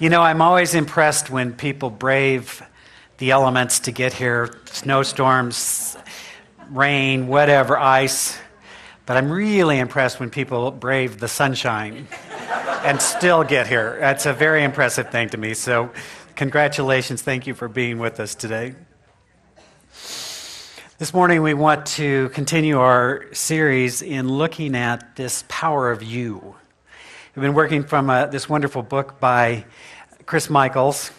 I'm always impressed when people brave the elements to get here, snowstorms, rain, whatever, ice. But I'm really impressed when people brave the sunshine and still get here. That's a very impressive thing to me. So congratulations. Thank you for being with us today. This morning we want to continue our series in looking at this power of you. We've been working from this wonderful book by Chris Michaels,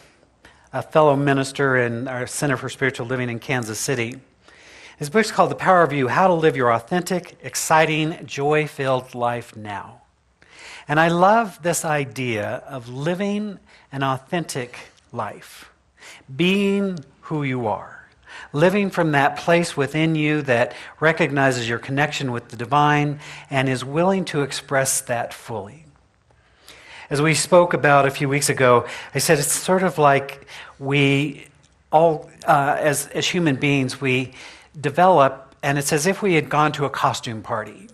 a fellow minister in our Center for Spiritual Living in Kansas City. His book's called The Power of You, How to Live Your Authentic, Exciting, Joy-Filled Life Now. And I love this idea of living an authentic life, being who you are, living from that place within you that recognizes your connection with the divine and is willing to express that fully. As we spoke about a few weeks ago, I said it's sort of like we all, as human beings, we develop, and it's as if we had gone to a costume party.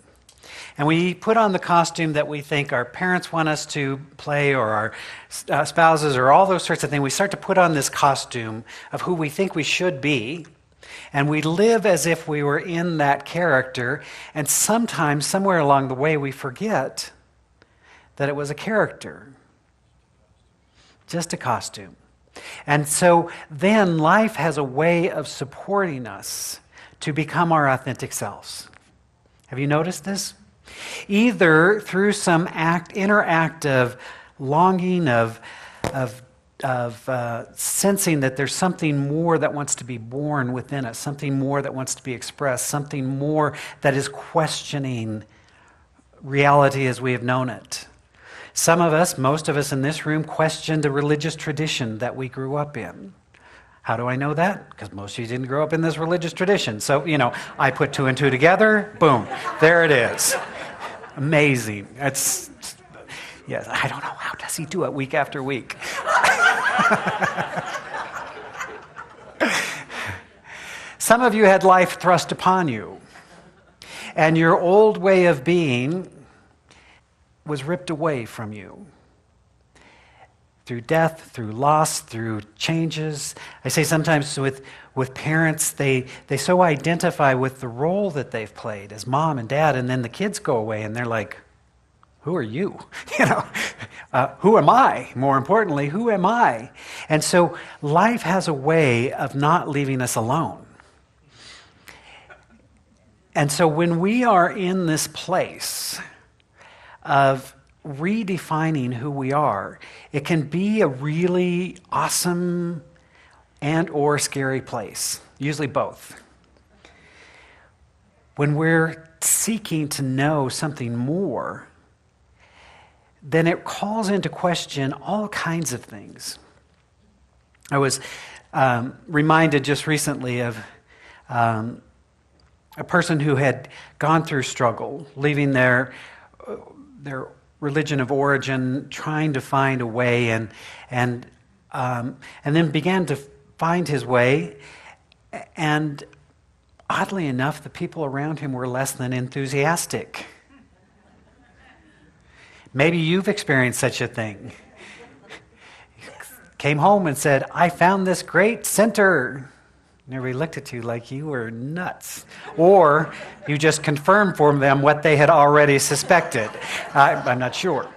And we put on the costume that we think our parents want us to play, or our spouses, or all those sorts of things. We start to put on this costume of who we think we should be, and we live as if we were in that character, and sometimes, somewhere along the way, we forget that it was a character, just a costume. And so then life has a way of supporting us to become our authentic selves. Have you noticed this? Either through some inner act of longing, of sensing that there's something more that wants to be born within us, something more that wants to be expressed, something more that is questioning reality as we have known it. Some of us, most of us in this room, question the religious tradition that we grew up in. How do I know that? Because most of you didn't grow up in this religious tradition. So, I put two and two together, boom, there it is. Amazing. Yes, I don't know, how does he do it week after week? Some of you had life thrust upon you, and your old way of being was ripped away from you through death, through loss, through changes. I say sometimes with parents, they so identify with the role that they've played as mom and dad, and then the kids go away and they're like, who are you? Who am I? More importantly, who am I? And so life has a way of not leaving us alone. And so when we are in this place of redefining who we are, it can be a really awesome and or scary place, usually both. When we're seeking to know something more, then it calls into question all kinds of things. I was reminded just recently of a person who had gone through struggle, leaving their religion of origin, trying to find a way, and then began to find his way. And oddly enough, the people around him were less than enthusiastic. Maybe you've experienced such a thing. Came home and said, I found this great center. And everybody looked at you like you were nuts. Or you just confirmed for them what they had already suspected. I'm not sure.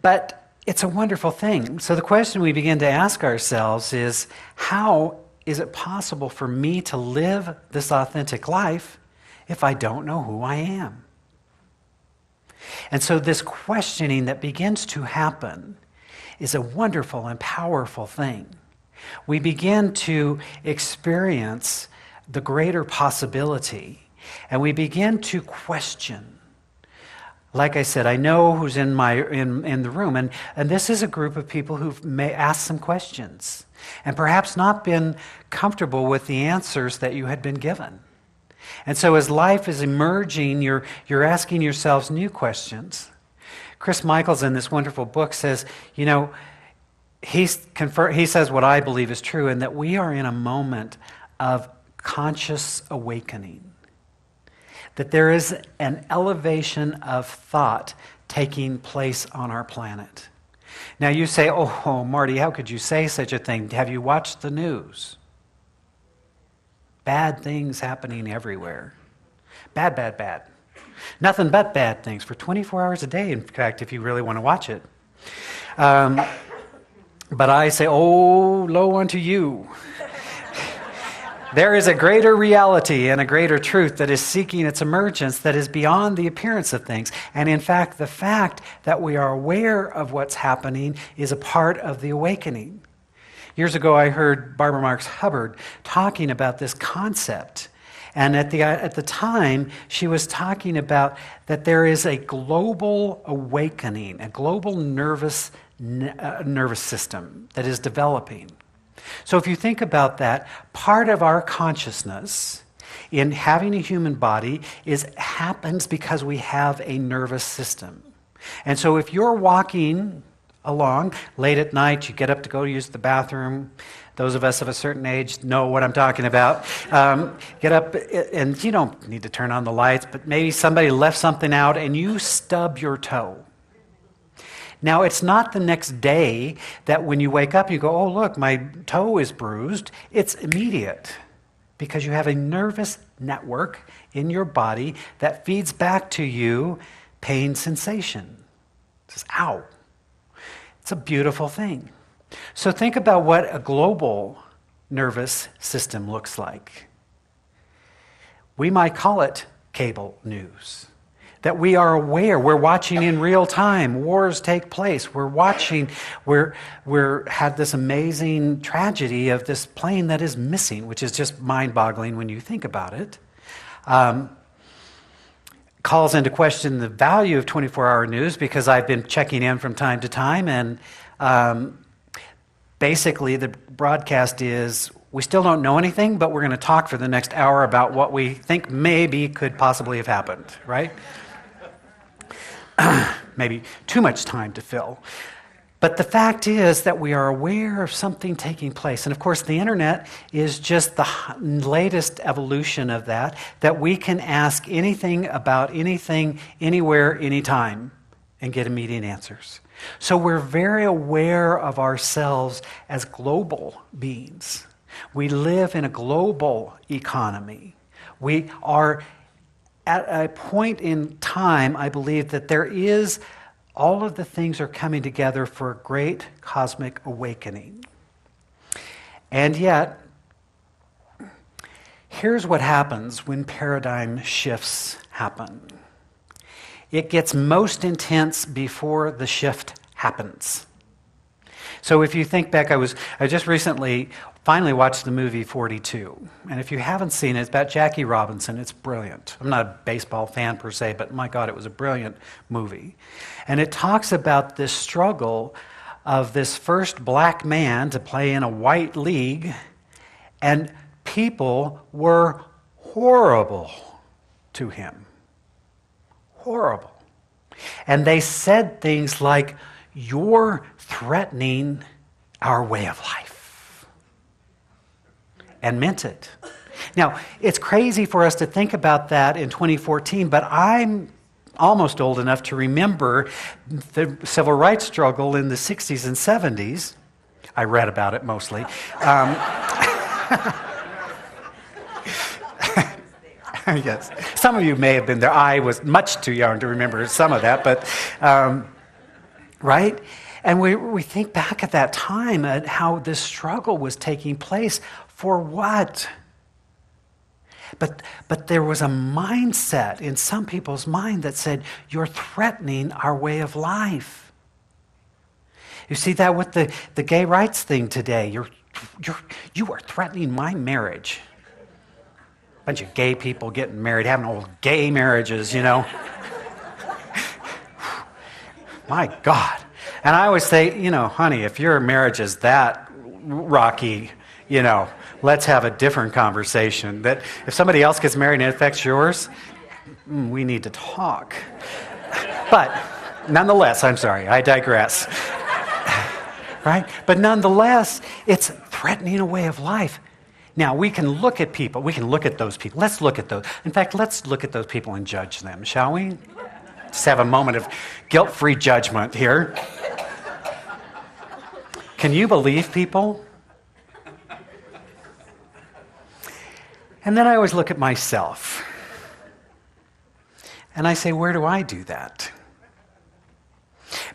But it's a wonderful thing. So the question we begin to ask ourselves is, how is it possible for me to live this authentic life if I don't know who I am? And so this questioning that begins to happen is a wonderful and powerful thing. We begin to experience the greater possibility, and we begin to question. Like I said, I know who's in the room, and this is a group of people who've asked some questions, and perhaps not been comfortable with the answers that you had been given. And so as life is emerging, you're asking yourselves new questions. Chris Michaels in this wonderful book says, he says what I believe is true, and that we are in a moment of conscious awakening. That there is an elevation of thought taking place on our planet. Now you say, oh, Marty, how could you say such a thing? Have you watched the news? Bad things happening everywhere. Bad, bad, bad. Nothing but bad things for 24 hours a day, in fact, if you really want to watch it. But I say, oh, lo unto you. There is a greater reality and a greater truth that is seeking its emergence that is beyond the appearance of things. And in fact, the fact that we are aware of what's happening is a part of the awakening. Years ago, I heard Barbara Marx Hubbard talking about this concept. And at the time, she was talking about that there is a global awakening, a global nervous system that is developing. So if you think about that, part of our consciousness in having a human body happens because we have a nervous system. And so if you're walking along late at night, you get up to go use the bathroom. Those of us of a certain age know what I'm talking about. Get up, and you don't need to turn on the lights, but maybe somebody left something out and you stub your toe. Now, it's not the next day that when you wake up, you go, oh, look, my toe is bruised. It's immediate because you have a nervous network in your body that feeds back to you pain sensation. It says, ow. It's a beautiful thing. So think about what a global nervous system looks like. We might call it cable news. That we are aware, we're watching in real time, wars take place, we're watching, we're had this amazing tragedy of this plane that is missing, which is just mind-boggling when you think about it. Calls into question the value of 24-hour news because I've been checking in from time to time, and basically the broadcast is, we still don't know anything, but we're going to talk for the next hour about what we think maybe could possibly have happened, right? Maybe too much time to fill. But the fact is that we are aware of something taking place. And of course, the internet is just the latest evolution of that we can ask anything about anything, anywhere, anytime, and get immediate answers. So we're very aware of ourselves as global beings. We live in a global economy. We are at a point in time, I believe, that there is, all of the things are coming together for a great cosmic awakening. And yet, here's what happens when paradigm shifts happen. It gets most intense before the shift happens. So if you think back, I just recently finally watched the movie 42. And if you haven't seen it, it's about Jackie Robinson. It's brilliant. I'm not a baseball fan per se, but my God, it was a brilliant movie. And it talks about this struggle of this first black man to play in a white league, and people were horrible to him. Horrible. And they said things like, "You're threatening our way of life." And meant it. Now, it's crazy for us to think about that in 2014, but I'm almost old enough to remember the civil rights struggle in the 60s and 70s. I read about it mostly. Yes, some of you may have been there. I was much too young to remember some of that, but right? And we think back at that time at how this struggle was taking place. For what? But there was a mindset in some people's mind that said, you're threatening our way of life. You see that with the gay rights thing today. You are threatening my marriage. A bunch of gay people getting married, having old gay marriages, you know. My God. And I always say, honey, if your marriage is that rocky, let's have a different conversation. That if somebody else gets married and it affects yours, we need to talk. But nonetheless, I'm sorry, I digress. Right? But nonetheless, it's threatening a way of life. Now, we can look at people. We can look at those people. Let's look at those. In fact, let's look at those people and judge them, shall we? Just have a moment of guilt-free judgment here. Can you believe people? And then I always look at myself. And I say, where do I do that?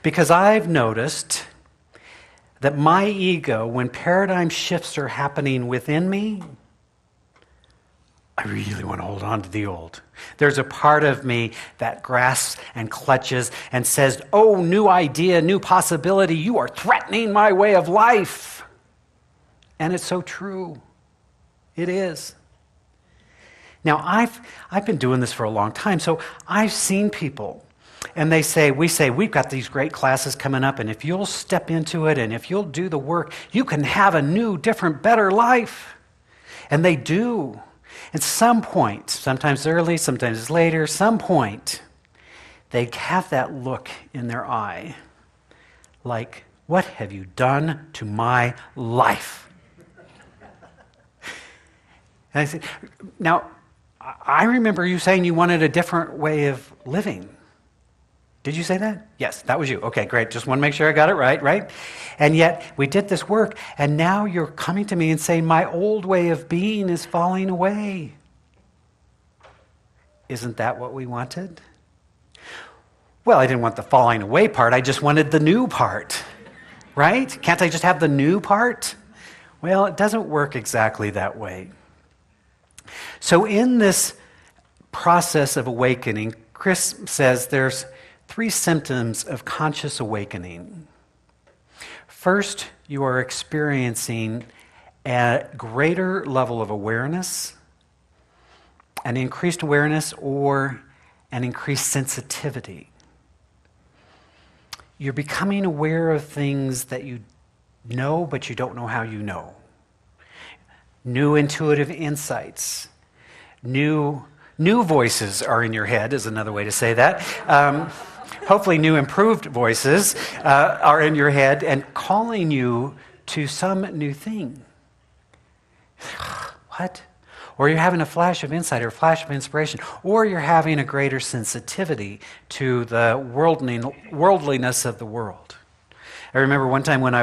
Because I've noticed that my ego, when paradigm shifts are happening within me, I really want to hold on to the old. There's a part of me that grasps and clutches and says, oh, new idea, new possibility, you are threatening my way of life. And it's so true. It is. Now, I've been doing this for a long time, so I've seen people, and we say, we've got these great classes coming up, and if you'll step into it, and if you'll do the work, you can have a new, different, better life. And they do. At some point, sometimes early, sometimes later, some point, they have that look in their eye, like, what have you done to my life? And I said, now, I remember you saying you wanted a different way of living. Did you say that? Yes, that was you. Okay, great. Just want to make sure I got it right? And yet, we did this work, and now you're coming to me and saying, my old way of being is falling away. Isn't that what we wanted? Well, I didn't want the falling away part. I just wanted the new part, right? Can't I just have the new part? Well, it doesn't work exactly that way. So in this process of awakening, Chris says there's 3 symptoms of conscious awakening. First, you are experiencing a greater level of awareness, an increased awareness, or an increased sensitivity. You're becoming aware of things that you know, but you don't know how you know. New intuitive insights. New voices are in your head, is another way to say that. Hopefully new improved voices are in your head and calling you to some new thing. What? Or you're having a flash of insight or a flash of inspiration, or you're having a greater sensitivity to the worldliness of the world. I remember one time when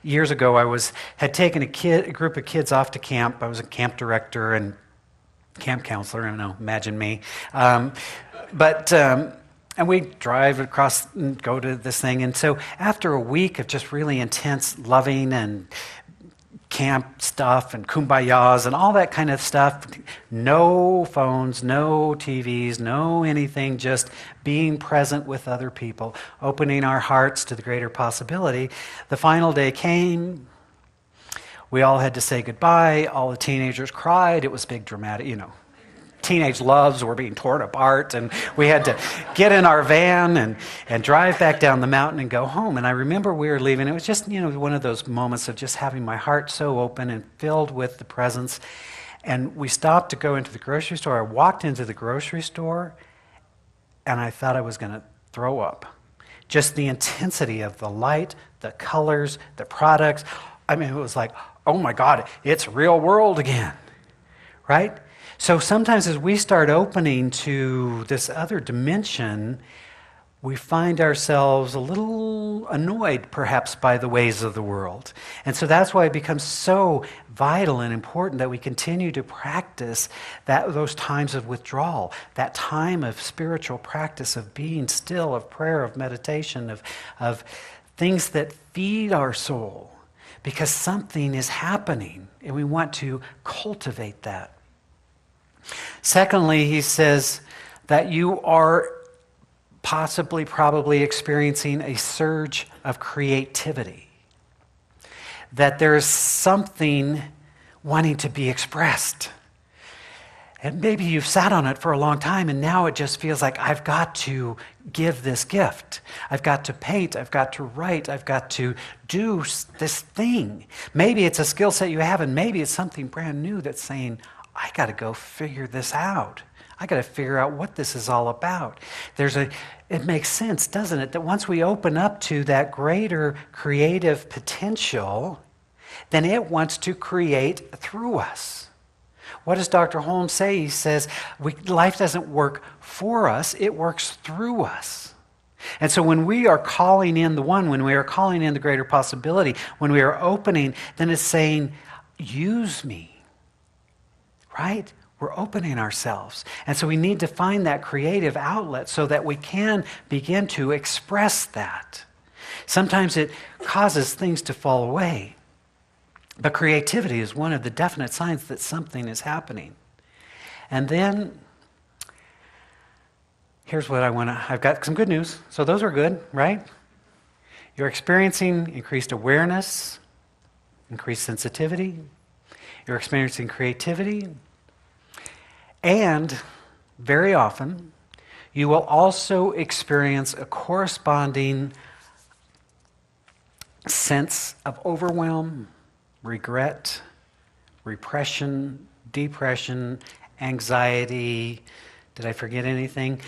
years ago, had taken a group of kids off to camp. I was a camp director and camp counselor, I don't know, imagine me. And we drive across and go to this thing. And so after a week of just really intense loving and camp stuff and kumbayas and all that kind of stuff, no phones, no TVs, no anything, just being present with other people, opening our hearts to the greater possibility. The final day came. We all had to say goodbye. All the teenagers cried. It was big, dramatic, Teenage loves were being torn apart, and we had to get in our van and drive back down the mountain and go home. And I remember we were leaving. It was just, one of those moments of just having my heart so open and filled with the presence. And we stopped to go into the grocery store. I walked into the grocery store, and I thought I was going to throw up. Just the intensity of the light, the colors, the products. I mean, it was like, oh my God, it's real world again, right? So sometimes as we start opening to this other dimension, we find ourselves a little annoyed perhaps by the ways of the world. And so that's why it becomes so vital and important that we continue to practice those times of withdrawal, that time of spiritual practice, of being still, of prayer, of meditation, of things that feed our soul, because something is happening and we want to cultivate that. Secondly, he says that you are probably experiencing a surge of creativity. That there is something wanting to be expressed. And maybe you've sat on it for a long time and now it just feels like I've got to give this gift. I've got to paint, I've got to write, I've got to do this thing. Maybe it's a skill set you have and maybe it's something brand new that's saying, I got to go figure this out. I got to figure out what this is all about. It makes sense, doesn't it, that once we open up to that greater creative potential, then it wants to create through us. What does Dr. Holmes say? He says, life doesn't work for us, it works through us. And so when we are calling in the one, when we are calling in the greater possibility, when we are opening, then it's saying, use me, right? We're opening ourselves. And so we need to find that creative outlet so that we can begin to express that. Sometimes it causes things to fall away. But creativity is one of the definite signs that something is happening. And then, here's what I've got some good news. So those are good, right? You're experiencing increased awareness, increased sensitivity. You're experiencing creativity. And very often, you will also experience a corresponding sense of overwhelm, regret, repression, depression, anxiety. Did I forget anything?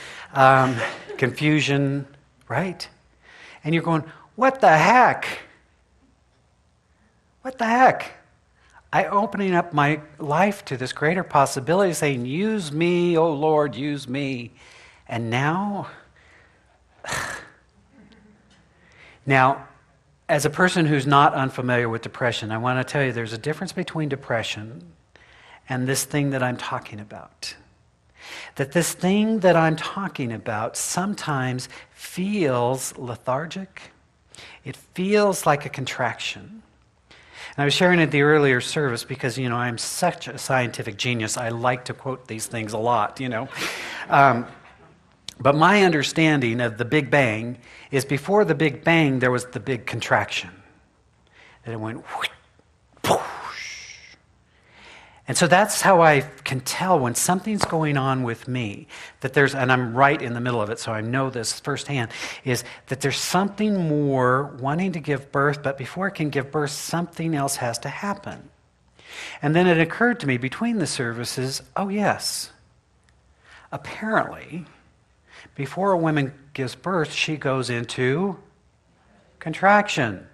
Confusion, right? And you're going, what the heck? What the heck? I'm opening up my life to this greater possibility, saying, use me, oh Lord, use me. And now, as a person who's not unfamiliar with depression, I want to tell you there's a difference between depression and this thing that I'm talking about. That this thing that I'm talking about sometimes feels lethargic. It feels like a contraction. And I was sharing at the earlier service because, I'm such a scientific genius. I like to quote these things a lot, But my understanding of the Big Bang is before the Big Bang, there was the big contraction. And it went whoosh, poosh. And so that's how I can tell when something's going on with me, that and I'm right in the middle of it, so I know this firsthand, is that there's something more wanting to give birth, but before it can give birth, something else has to happen. And then it occurred to me between the services, oh yes, apparently, before a woman gives birth, she goes into contraction.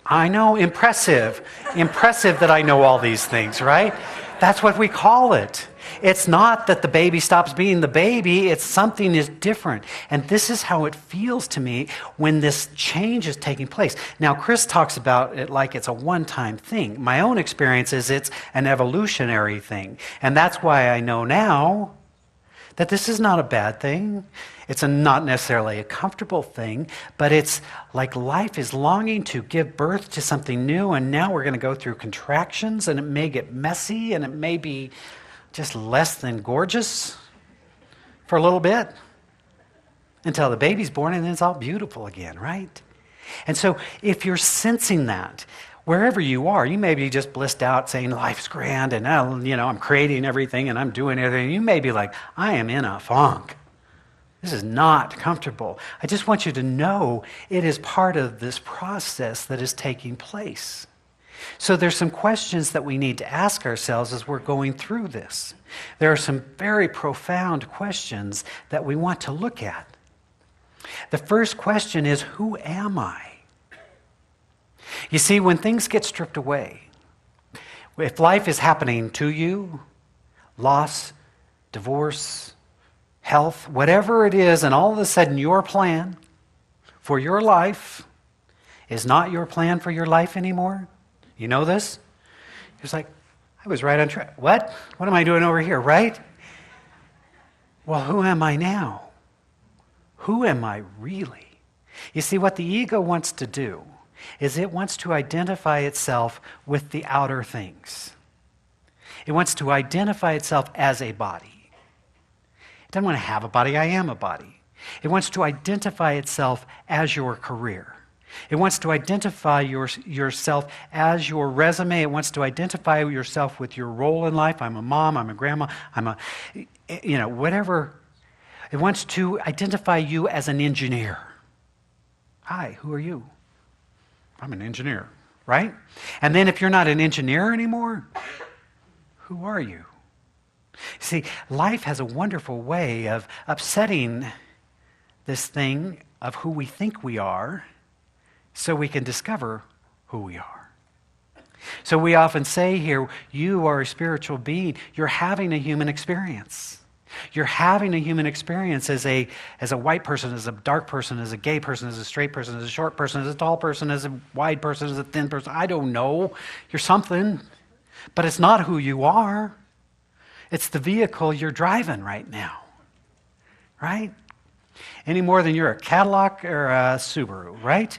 I know, impressive. Impressive that I know all these things, right? That's what we call it. It's not that the baby stops being the baby, it's something is different. And this is how it feels to me when this change is taking place. Now, Chris talks about it like it's a one-time thing. My own experience is it's an evolutionary thing. And that's why I know now that this is not a bad thing. It's not necessarily a comfortable thing, but it's like life is longing to give birth to something new, and now we're going to go through contractions, and it may get messy, and it may be just less than gorgeous for a little bit until the baby's born, and then it's all beautiful again, right? And so if you're sensing that, wherever you are, you may be just blissed out saying life's grand and I'm creating everything and I'm doing everything. You may be like, I am in a funk. This is not comfortable. I just want you to know it is part of this process that is taking place. So there's some questions that we need to ask ourselves as we're going through this. There are some very profound questions that we want to look at. The first question is, who am I? You see, when things get stripped away, if life is happening to you, loss, divorce, health, whatever it is, and all of a sudden your plan for your life is not your plan for your life anymore, you know this? It's like, I was right on track. What? What am I doing over here, right? Well, who am I now? Who am I really? You see, what the ego wants to do is it wants to identify itself with the outer things. It wants to identify itself as a body. It doesn't want to have a body, I am a body. It wants to identify itself as your career. It wants to identify yourself as your resume. It wants to identify yourself with your role in life. I'm a mom, I'm a grandma, I'm a, whatever. It wants to identify you as an engineer. Hi, who are you? I'm an engineer, right? And then if you're not an engineer anymore, who are you? See, life has a wonderful way of upsetting this thing of who we think we are so we can discover who we are. So we often say here, you are a spiritual being. You're having a human experience. You're having a human experience as a white person, as a dark person, as a gay person, as a straight person, as a short person, as a tall person, as a wide person, as a thin person. I don't know. You're something. But it's not who you are. It's the vehicle you're driving right now. Right? Any more than you're a Cadillac or a Subaru, right?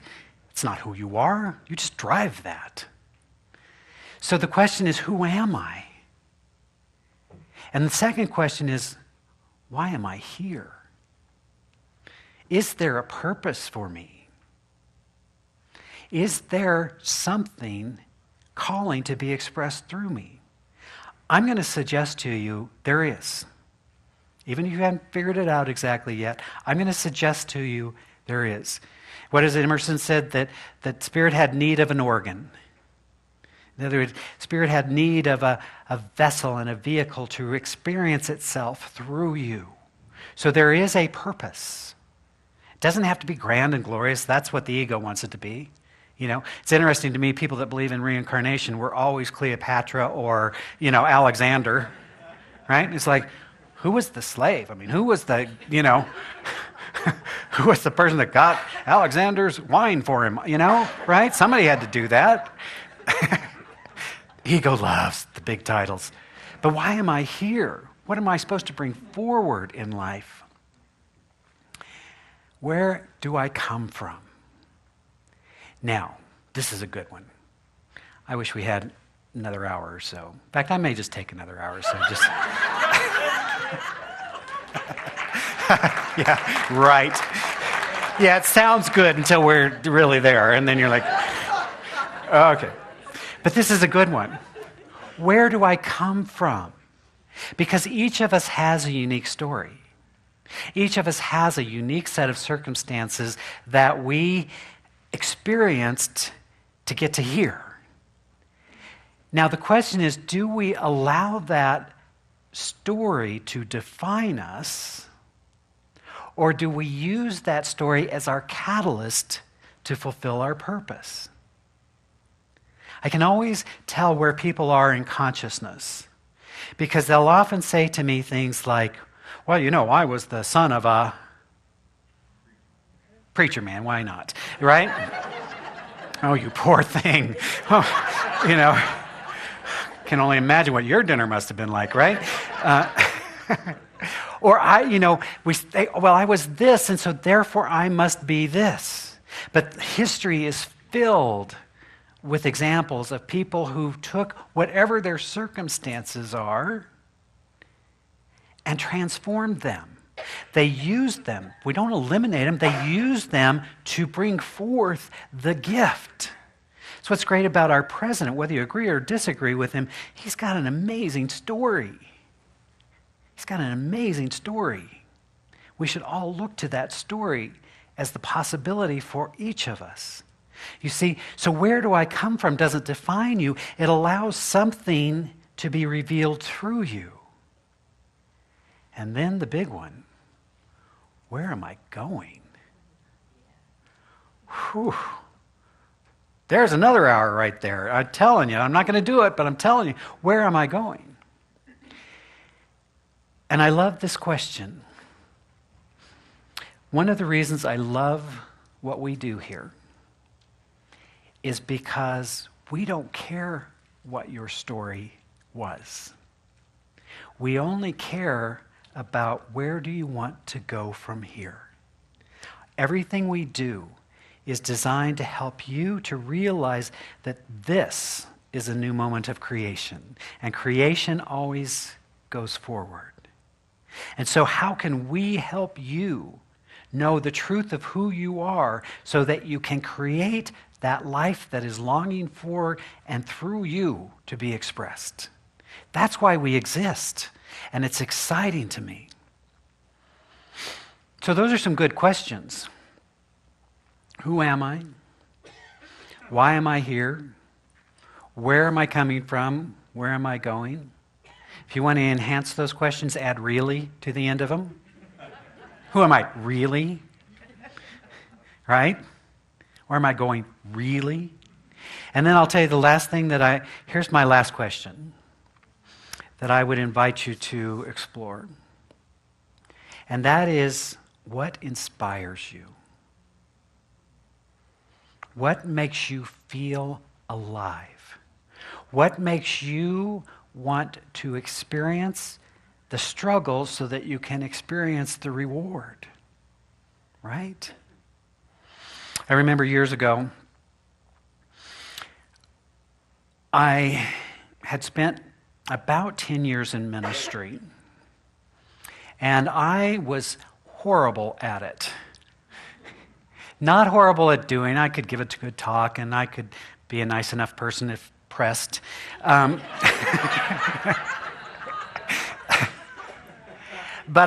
It's not who you are. You just drive that. So the question is, who am I? And the second question is, why am I here? Is there a purpose for me? Is there something calling to be expressed through me? I'm going to suggest to you there is. Even if you haven't figured it out exactly yet, I'm going to suggest to you there is. What is it Emerson said? That spirit had need of an organ. In other words, spirit had need of a vessel and a vehicle to experience itself through you. So there is a purpose. It doesn't have to be grand and glorious. That's what the ego wants it to be. You know, it's interesting to me, people that believe in reincarnation were always Cleopatra or, Alexander, right? It's like, who was the slave? I mean, who was the, who was the person that got Alexander's wine for him, right? Somebody had to do that. Ego loves the big titles. But why am I here? What am I supposed to bring forward in life? Where do I come from? Now, this is a good one. I wish we had another hour or so. In fact, I may just take another hour or so. Just yeah, right. Yeah, it sounds good until we're really there, and then you're like, okay. But this is a good one. Where do I come from? Because each of us has a unique story. Each of us has a unique set of circumstances that we experienced to get to here. Now, the question is, do we allow that story to define us, or do we use that story as our catalyst to fulfill our purpose? I can always tell where people are in consciousness because they'll often say to me things like, well, I was the son of a preacher man, why not? Right? Oh, you poor thing. Oh, can only imagine what your dinner must have been like, right? Or we say, well, I was this, and so therefore I must be this. But history is filled with examples of people who took whatever their circumstances are and transformed them. They used them. We don't eliminate them. They use them to bring forth the gift. That's what's great about our president. Whether you agree or disagree with him, he's got an amazing story. He's got an amazing story. We should all look to that story as the possibility for each of us. You see, so where do I come from doesn't define you. It allows something to be revealed through you. And then the big one, where am I going? Whew. There's another hour right there. I'm telling you, I'm not going to do it, but I'm telling you, where am I going? And I love this question. One of the reasons I love what we do here is because we don't care what your story was. We only care about where do you want to go from here. Everything we do is designed to help you to realize that this is a new moment of creation, and creation always goes forward. And so how can we help you know the truth of who you are so that you can create that life that is longing for and through you to be expressed? That's why we exist, and it's exciting to me. So those are some good questions. Who am I? Why am I here? Where am I coming from? Where am I going? If you want to enhance those questions, add really to the end of them. Who am I really? Right? Where am I going really? And then I'll tell you the last thing here's my last question that I would invite you to explore. And that is, what inspires you? What makes you feel alive? What makes you want to experience the struggle so that you can experience the reward? Right? I remember years ago, I had spent about 10 years in ministry, and I was horrible at it. Not horrible at doing. I could give a good talk, and I could be a nice enough person if pressed. But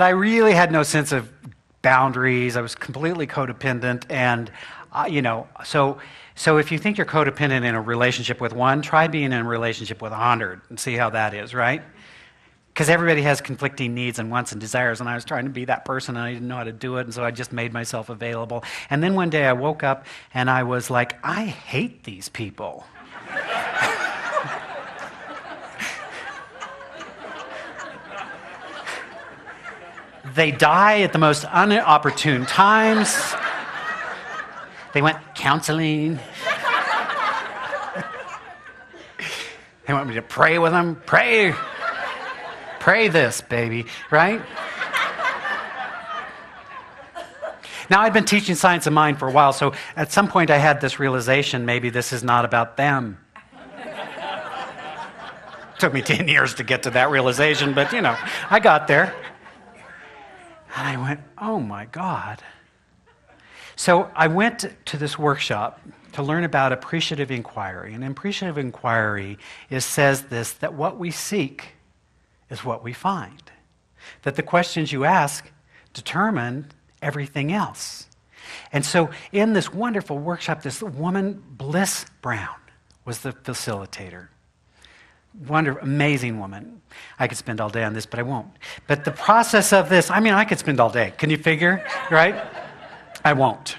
I really had no sense of boundaries. I was completely codependent, and so if you think you're codependent in a relationship with one, try being in a relationship with 100 and see how that is, right? Because everybody has conflicting needs and wants and desires, and I was trying to be that person, and I didn't know how to do it, and so I just made myself available. And then one day I woke up, and I was like, I hate these people. They die at the most inopportune times. They want counseling. They want me to pray with them. Pray this, baby, right? Now, I'd been teaching science of mind for a while, so at some point I had this realization, maybe this is not about them. Took me 10 years to get to that realization, but, I got there. And I went, oh my God. So I went to this workshop to learn about appreciative inquiry. And appreciative inquiry says this, that what we seek is what we find. That the questions you ask determine everything else. And so in this wonderful workshop, this woman, Bliss Brown, was the facilitator. Wonderful, amazing woman. I could spend all day on this, but I won't. But the process of this, I could spend all day. Can you figure, right? I won't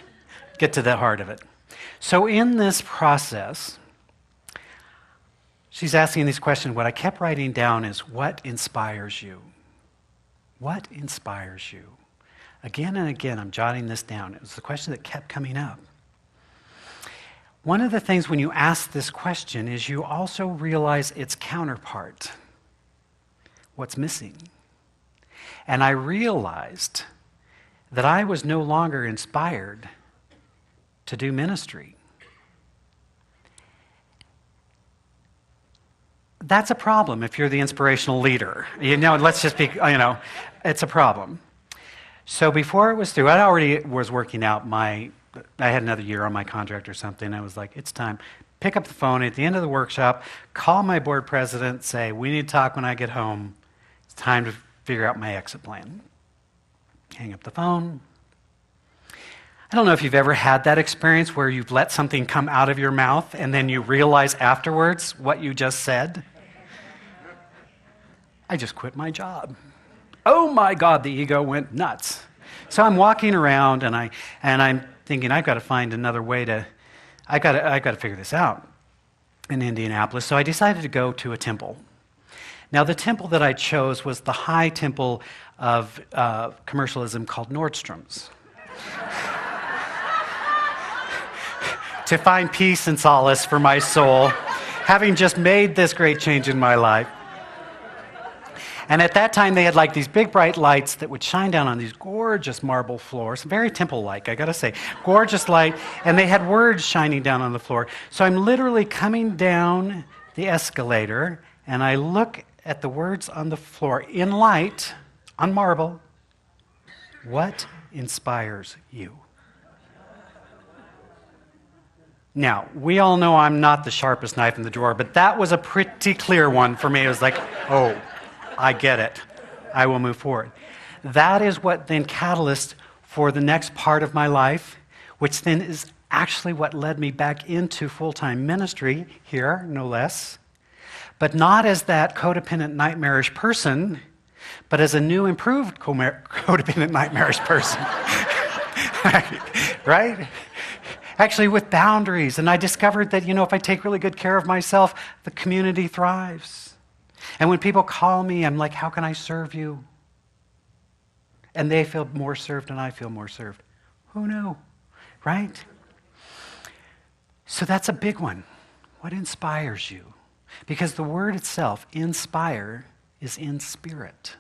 get to the heart of it. So in this process, she's asking these questions. What I kept writing down is, what inspires you? What inspires you? Again and again, I'm jotting this down. It was the question that kept coming up. One of the things when you ask this question is you also realize its counterpart. What's missing? And I realized that I was no longer inspired to do ministry. That's a problem if you're the inspirational leader. Let's just be, it's a problem. So before it was through, I already was working out I had another year on my contract or something. I was like, it's time. Pick up the phone at the end of the workshop, call my board president, say, we need to talk when I get home. It's time to figure out my exit plan. Hang up the phone. I don't know if you've ever had that experience where you've let something come out of your mouth and then you realize afterwards what you just said. I just quit my job. Oh my God, the ego went nuts. So I'm walking around and I'm thinking, I've got to find another way I got to figure this out in Indianapolis. So I decided to go to a temple. Now the temple that I chose was the high temple of commercialism called Nordstrom's. To find peace and solace for my soul, having just made this great change in my life. And at that time, they had these big bright lights that would shine down on these gorgeous marble floors, very temple-like, I gotta say, gorgeous light, and they had words shining down on the floor. So I'm literally coming down the escalator, and I look at the words on the floor in light, on marble. What inspires you? Now, we all know I'm not the sharpest knife in the drawer, but that was a pretty clear one for me. It was like, oh, I get it. I will move forward. That is what then catalyzed for the next part of my life, which then is actually what led me back into full-time ministry here, no less. But not as that codependent, nightmarish person, but as a new, improved codependent, nightmarish person. Right? actually with boundaries. And I discovered that, if I take really good care of myself, the community thrives. And when people call me, I'm like, how can I serve you? And they feel more served and I feel more served. Who knew, right? So that's a big one. What inspires you? Because the word itself, inspire, is in spirit.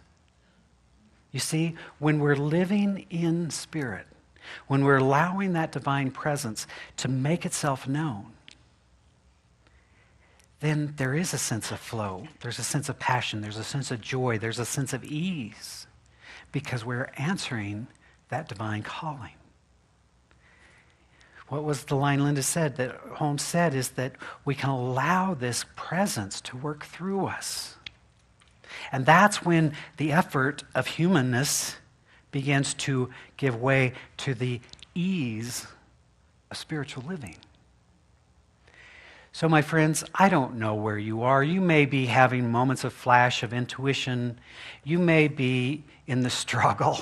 You see, when we're living in spirit, when we're allowing that divine presence to make itself known, then there is a sense of flow. There's a sense of passion. There's a sense of joy. There's a sense of ease because we're answering that divine calling. What was the line Linda said, that Holmes said, is that we can allow this presence to work through us. And that's when the effort of humanness begins to give way to the ease of spiritual living. So my friends, I don't know where you are. You may be having moments of flash of intuition. You may be in the struggle,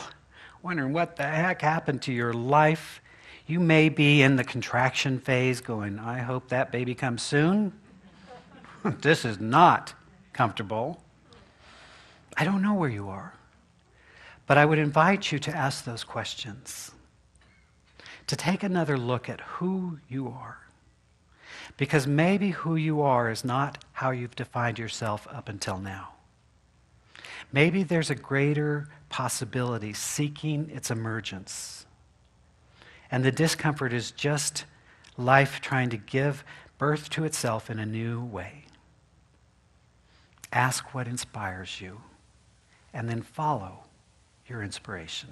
wondering what the heck happened to your life. You may be in the contraction phase going, I hope that baby comes soon. This is not comfortable. I don't know where you are. But I would invite you to ask those questions, to take another look at who you are. Because maybe who you are is not how you've defined yourself up until now. Maybe there's a greater possibility seeking its emergence. And the discomfort is just life trying to give birth to itself in a new way. Ask what inspires you, and then follow your inspiration.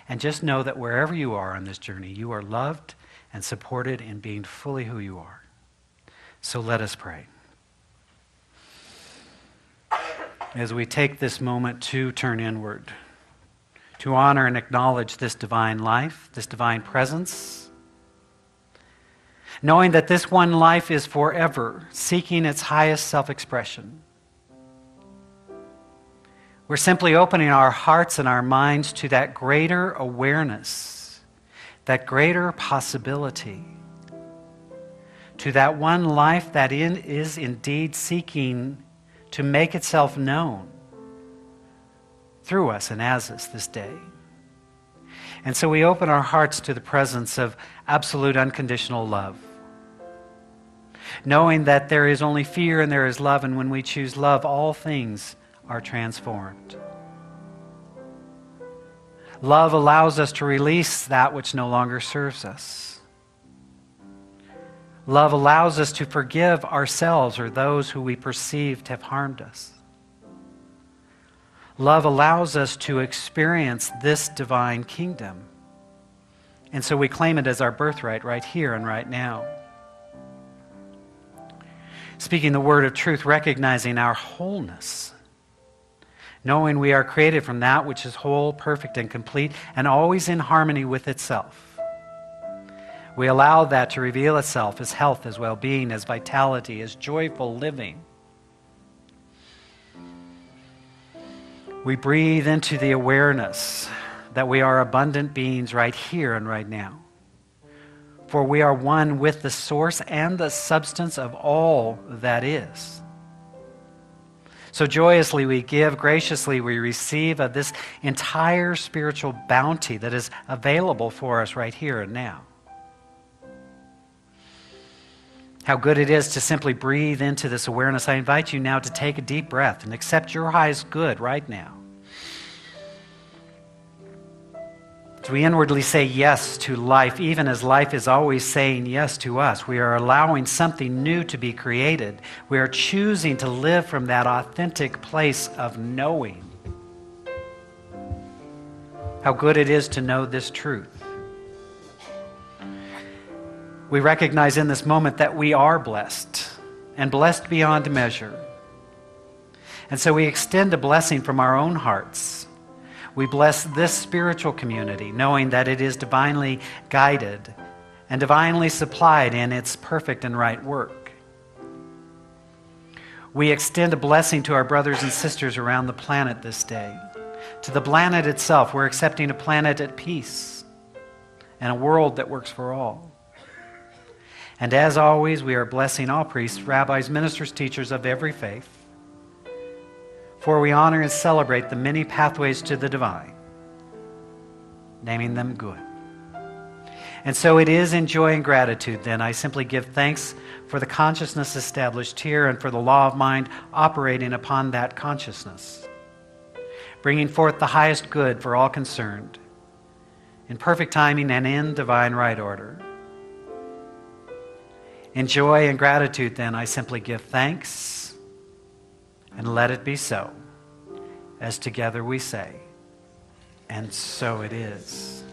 And just know that wherever you are on this journey, you are loved and supported in being fully who you are. So let us pray. As we take this moment to turn inward, to honor and acknowledge this divine life, this divine presence, knowing that this one life is forever, seeking its highest self-expression. We're simply opening our hearts and our minds to that greater awareness, that greater possibility, to that one life that is indeed seeking to make itself known through us and as us this day. And so we open our hearts to the presence of absolute unconditional love, knowing that there is only fear and there is love, and when we choose love, all things are transformed. Love allows us to release that which no longer serves us. Love allows us to forgive ourselves or those who we perceived have harmed us. Love allows us to experience this divine kingdom. And so we claim it as our birthright right here and right now. Speaking the word of truth, recognizing our wholeness, knowing we are created from that which is whole, perfect, and complete, and always in harmony with itself. We allow that to reveal itself as health, as well-being, as vitality, as joyful living. We breathe into the awareness that we are abundant beings right here and right now. For we are one with the source and the substance of all that is. So joyously we give, graciously we receive of this entire spiritual bounty that is available for us right here and now. How good it is to simply breathe into this awareness. I invite you now to take a deep breath and accept your highest good right now. As we inwardly say yes to life, even as life is always saying yes to us, we are allowing something new to be created. We are choosing to live from that authentic place of knowing. How good it is to know this truth. We recognize in this moment that we are blessed, and blessed beyond measure. And so we extend a blessing from our own hearts. We bless this spiritual community, knowing that it is divinely guided and divinely supplied in its perfect and right work. We extend a blessing to our brothers and sisters around the planet this day. To the planet itself, we're accepting a planet at peace and a world that works for all. And as always, we are blessing all priests, rabbis, ministers, teachers of every faith. For we honor and celebrate the many pathways to the divine, naming them good. And so it is in joy and gratitude, then, I simply give thanks for the consciousness established here and for the law of mind operating upon that consciousness, bringing forth the highest good for all concerned, in perfect timing and in divine right order. In joy and gratitude, then, I simply give thanks, and let it be so, as together we say, and so it is.